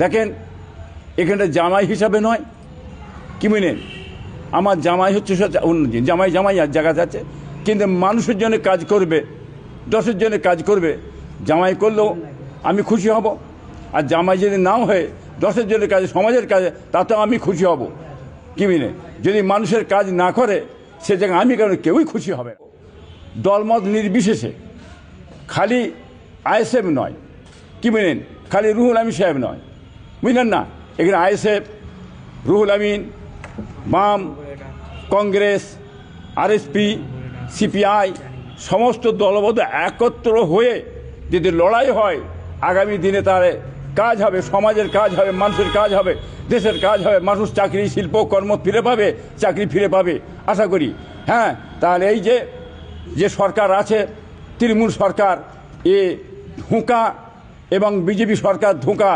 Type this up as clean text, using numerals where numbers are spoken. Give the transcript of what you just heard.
দেখেন এখানটা জামাই হিসাবে নয়, কি বুঝলেন, আমার জামাই হচ্ছে অন্য জিনিস, জামাই জামাই আর জায়গা আছে, কিন্তু মানুষের জন্য কাজ করবে, দশের জন্য কাজ করবে, জামাই করলেও আমি খুশি হব। আর জামাই যদি নাও হয়ে দশের জন্য কাজে, সমাজের কাজে, তাতেও আমি খুশি হব, কি বুঝলেন। যদি মানুষের কাজ না করে সে জায়গায় আমি কেন, কেউই খুশি হবে। দলমত নির্বিশেষে খালি আইএসএফ নয়, কি বুঝলেন, খালি রুহুল আমিন সাহেব নয়, বুঝলেন না, এখানে আইএসএফ, রুহুল আমিন, বাম, কংগ্রেস, আরএসপি, সিপিআই সমস্ত দলবদ্ধ একত্র হয়ে যদি লড়াই হয়, আগামী দিনে তার কাজ হবে, সমাজের কাজ হবে, মানুষের কাজ হবে, দেশের কাজ হবে, মানুষ চাকরি, শিল্প, কর্ম ফিরে পাবে, চাকরি ফিরে পাবে আশা করি। হ্যাঁ, তাহলে এই যে সরকার আছে, তৃণমূল সরকার, এ ধোঁকা, এবং বিজেপি সরকার ধোঁকা,